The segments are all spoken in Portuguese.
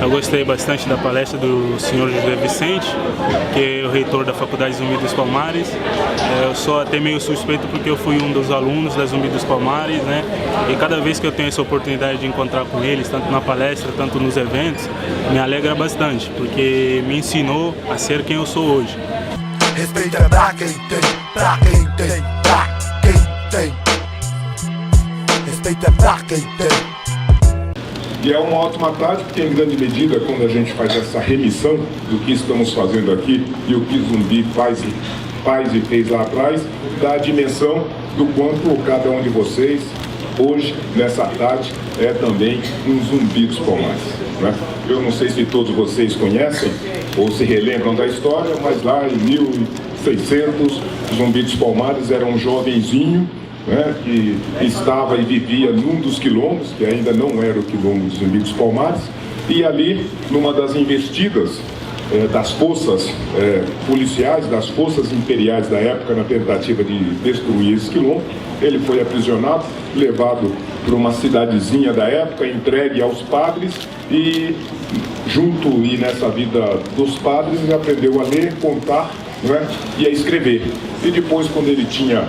Eu gostei bastante da palestra do senhor José Vicente, que é o reitor da Faculdade Zumbi dos Palmares. Eu sou até meio suspeito porque eu fui um dos alunos da Zumbi dos Palmares, né? E cada vez que eu tenho essa oportunidade de encontrar com eles, tanto na palestra, tanto nos eventos, me alegra bastante, porque me ensinou a ser quem eu sou hoje. Respeito é pra quem tem, pra quem tem, pra quem tem. Respeito é pra quem tem. E é uma ótima tática, porque em grande medida, quando a gente faz essa remissão do que estamos fazendo aqui e o que o Zumbi faz e fez lá atrás, dá a dimensão do quanto cada um de vocês, hoje, nessa tarde, é também um Zumbi dos Palmares, né? Eu não sei se todos vocês conhecem ou se relembram da história, mas lá em 1600, Zumbi dos Palmares era um jovenzinho, né, que estava e vivia num dos quilombos, que ainda não era o quilombo dos Zumbi dos Palmares, e ali, numa das investidas das forças policiais, das forças imperiais da época, na tentativa de destruir esse quilombo, ele foi aprisionado, levado para uma cidadezinha da época, entregue aos padres, e junto e nessa vida dos padres, ele aprendeu a ler, contar, né, e a escrever. E depois, quando ele tinha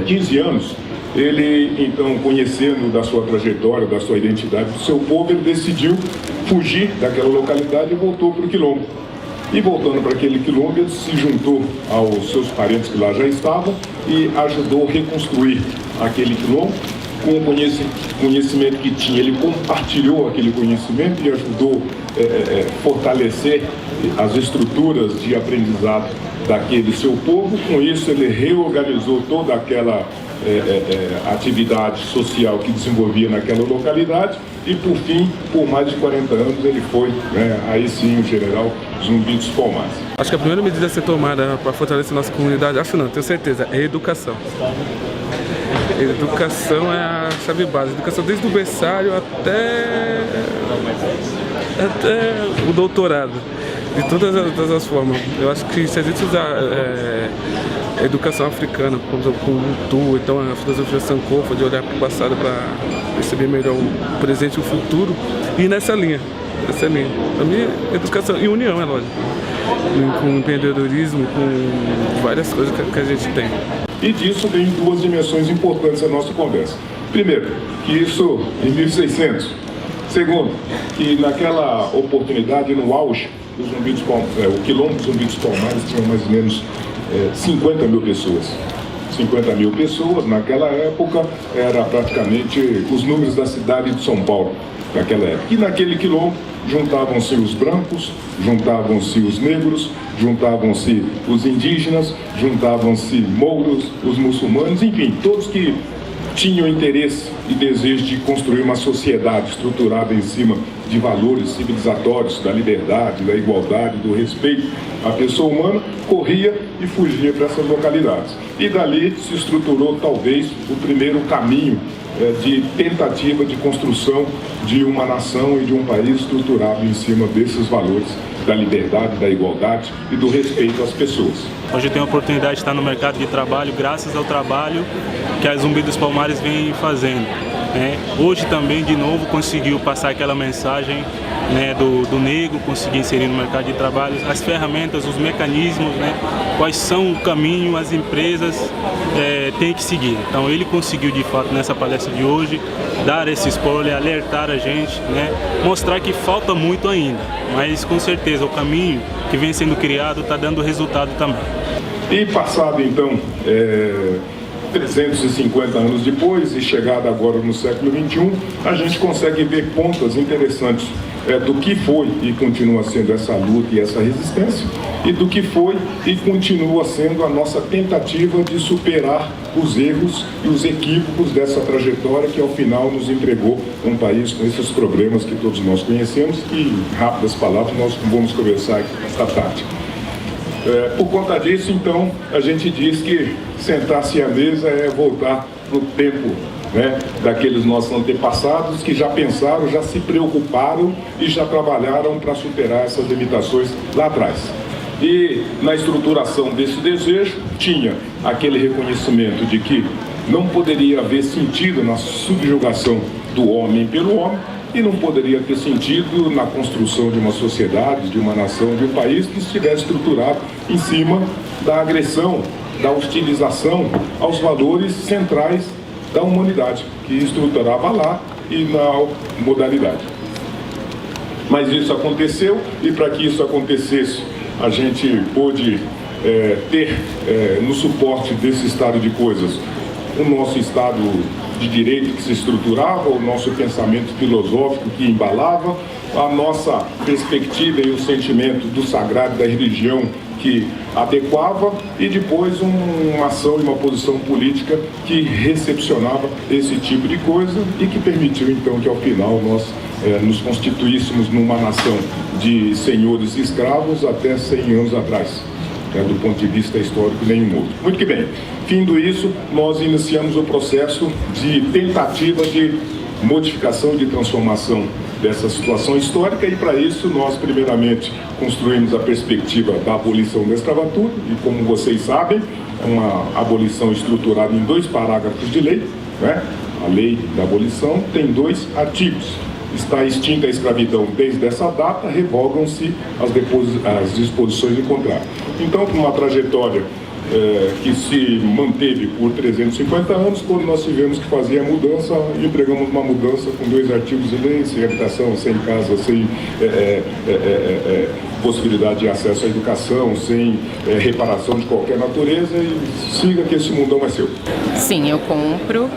15 anos, ele, então, conhecendo da sua trajetória, da sua identidade, do seu povo, ele decidiu fugir daquela localidade e voltou para o quilombo. E voltando para aquele quilombo, ele se juntou aos seus parentes que lá já estavam e ajudou a reconstruir aquele quilombo. Com o conhecimento que tinha, ele compartilhou aquele conhecimento e ajudou a fortalecer as estruturas de aprendizado daquele seu povo. Com isso, ele reorganizou toda aquela atividade social que desenvolvia naquela localidade e, por fim, por mais de 40 anos, ele foi, aí sim, o general Zumbi dos Palmares. Acho que a primeira medida a ser tomada para fortalecer nossa comunidade, acho não, tenho certeza, é a educação. Educação é a chave base, educação desde o berçário até o doutorado, de todas as formas. Eu acho que se a gente usar a educação africana, como o Tu, então a filosofia Sankofa, de olhar para o passado para perceber melhor o presente e o futuro, e nessa linha. Para mim, educação e união, é lógico, com empreendedorismo, com várias coisas que a gente tem. E disso tem duas dimensões importantes da nossa conversa. Primeiro, que isso em 1600. Segundo, que naquela oportunidade, no auge, o quilombo dos Zumbi dos Palmares tinha mais ou menos 50 mil pessoas. 50 mil pessoas, naquela época, era praticamente os números da cidade de São Paulo, naquela época. E naquele quilombo, juntavam-se os brancos, juntavam-se os negros, juntavam-se os indígenas, juntavam-se mouros, os muçulmanos, enfim, todos que tinham interesse e desejo de construir uma sociedade estruturada em cima de valores civilizatórios, da liberdade, da igualdade, do respeito à pessoa humana, corria e fugia para essas localidades. E dali se estruturou, talvez, o primeiro caminho de tentativa de construção de uma nação e de um país estruturado em cima desses valores da liberdade, da igualdade e do respeito às pessoas. Hoje eu tenho a oportunidade de estar no mercado de trabalho graças ao trabalho que a Zumbi dos Palmares vem fazendo. Hoje também, de novo, conseguiu passar aquela mensagem do negro, conseguir inserir no mercado de trabalho as ferramentas, os mecanismos, quais são o caminho as empresas têm que seguir. Então ele conseguiu, de fato, nessa palestra de hoje, dar esse spoiler, alertar a gente, mostrar que falta muito ainda, mas com certeza o caminho que vem sendo criado está dando resultado também. E passado então 350 anos depois e chegada agora no século XXI, a gente consegue ver pontas interessantes do que foi e continua sendo essa luta e essa resistência, e do que foi e continua sendo a nossa tentativa de superar os erros e os equívocos dessa trajetória que ao final nos entregou um país com esses problemas que todos nós conhecemos e, em rápidas palavras, nós vamos conversar aqui esta tarde. Por conta disso, então, a gente diz que sentar-se à mesa é voltar para o tempo daqueles nossos antepassados que já pensaram, já se preocuparam e já trabalharam para superar essas limitações lá atrás. E na estruturação desse desejo tinha aquele reconhecimento de que não poderia haver sentido na subjugação do homem pelo homem, e não poderia ter sentido na construção de uma sociedade, de uma nação, de um país que estivesse estruturado em cima da agressão, da hostilização aos valores centrais da humanidade, que estruturava lá e na modalidade. Mas isso aconteceu, e para que isso acontecesse, a gente pôde ter no suporte desse estado de coisas o nosso estado de direito que se estruturava, o nosso pensamento filosófico que embalava, a nossa perspectiva e o sentimento do sagrado da religião que adequava, e depois uma ação e uma posição política que recepcionava esse tipo de coisa e que permitiu então que ao final nós nos constituíssemos numa nação de senhores e escravos até 100 anos atrás, do ponto de vista histórico, nenhum outro. Muito que bem, findo isso, nós iniciamos o processo de tentativa de modificação, de transformação dessa situação histórica, e para isso nós primeiramente construímos a perspectiva da abolição da escravatura, e como vocês sabem, é uma abolição estruturada em 2 parágrafos de lei, né? A lei da abolição tem 2 artigos. Está extinta a escravidão desde essa data, revogam-se as disposições em contrário. Então, com uma trajetória que se manteve por 350 anos, quando nós tivemos que fazer a mudança, empregamos uma mudança com 2 artigos de lei, sem habitação, sem casa, sem possibilidade de acesso à educação, sem reparação de qualquer natureza, e siga que esse mundão é seu. Sim, eu compro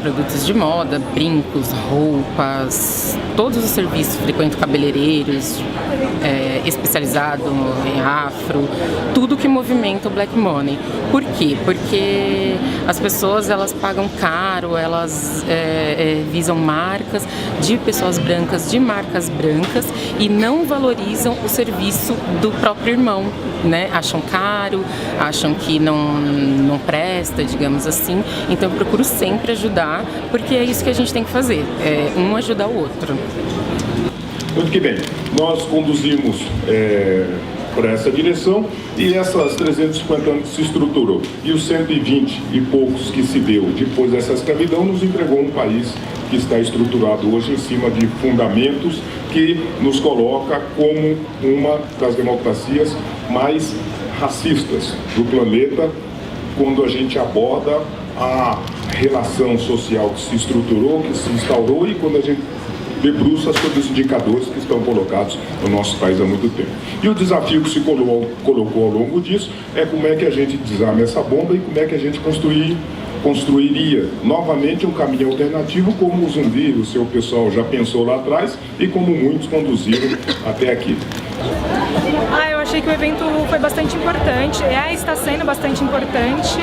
produtos de moda, brincos, roupas, todos os serviços, frequento cabeleireiros, especializado em afro, tudo que movimenta o Black Money. Por quê? Porque as pessoas, elas pagam caro, elas visam marcas de pessoas brancas, de marcas brancas, e não valorizam o serviço do próprio irmão, né? Acham caro, acham que não presta, digamos assim. Então eu procuro sempre ajudar, porque é isso que a gente tem que fazer, um ajudar o outro. Muito que bem, nós conduzimos para essa direção, e essas 350 anos se estruturou, e os 120 e poucos que se deu depois dessa escravidão nos entregou um país que está estruturado hoje em cima de fundamentos que nos coloca como uma das democracias mais racistas do planeta, quando a gente aborda a relação social que se estruturou, que se instaurou, e quando a gente debruça sobre os indicadores que estão colocados no nosso país há muito tempo. E o desafio que se colocou ao longo disso é como é que a gente desarma essa bomba e como é que a gente construiria novamente um caminho alternativo, como o Zumbi, o seu pessoal já pensou lá atrás, e como muitos conduziram até aqui. Eu achei que o evento foi bastante importante, está sendo bastante importante,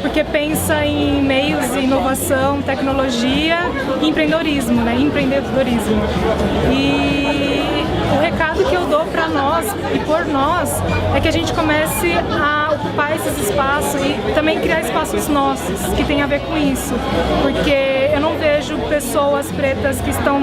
porque pensa em meios, inovação, tecnologia e empreendedorismo, né? Empreendedorismo. E o recado que eu dou para nós e por nós é que a gente comece a ocupar esses espaços e também criar espaços nossos que tem a ver com isso, porque eu não vejo pessoas pretas que estão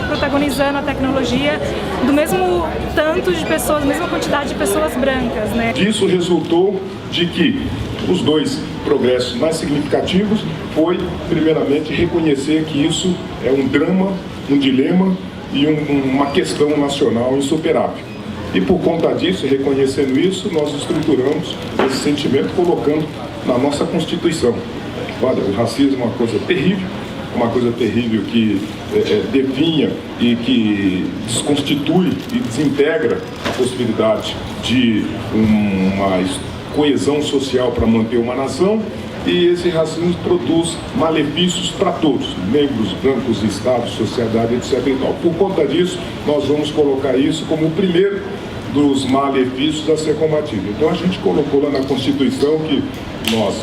protagonizando a tecnologia do mesmo tanto de pessoas, mesma quantidade de pessoas brancas, né? Disso resultou de que os 2 progressos mais significativos foi, primeiramente, reconhecer que isso é um drama, um dilema e uma questão nacional insuperável. E por conta disso, reconhecendo isso, nós estruturamos esse sentimento colocando na nossa Constituição. Olha, o racismo é uma coisa terrível que definha e que desconstitui e desintegra a possibilidade de uma coesão social para manter uma nação, e esse racismo produz malefícios para todos, negros, brancos, estados, sociedade, etc. e tal. Por conta disso, nós vamos colocar isso como o primeiro dos malefícios a ser combatido. Então a gente colocou lá na Constituição que nós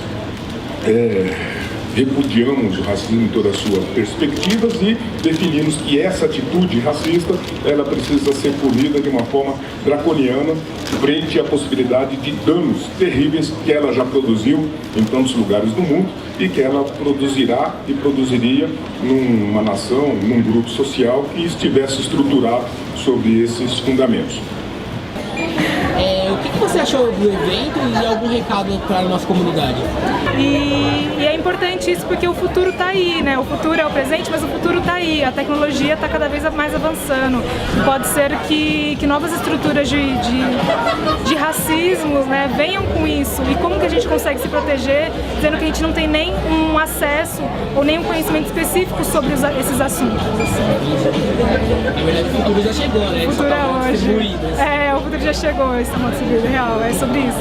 repudiamos o racismo em todas as suas perspectivas e definimos que essa atitude racista, ela precisa ser punida de uma forma draconiana frente à possibilidade de danos terríveis que ela já produziu em tantos lugares do mundo e que ela produzirá e produziria numa nação, num grupo social que estivesse estruturado sobre esses fundamentos. O que você achou do evento e algum recado para a nossa comunidade? E é importante isso porque o futuro está aí, né? O futuro é o presente, mas o futuro está aí. A tecnologia está cada vez mais avançando. Pode ser que novas estruturas de racismo, né, venham com isso. E como que a gente consegue se proteger, dizendo que a gente não tem nem um acesso ou nem um conhecimento específico sobre esses assuntos. Assim. Na verdade, o futuro já chegou, né? O futuro é hoje. O futuro já chegou, esse modo de vida real. É sobre isso.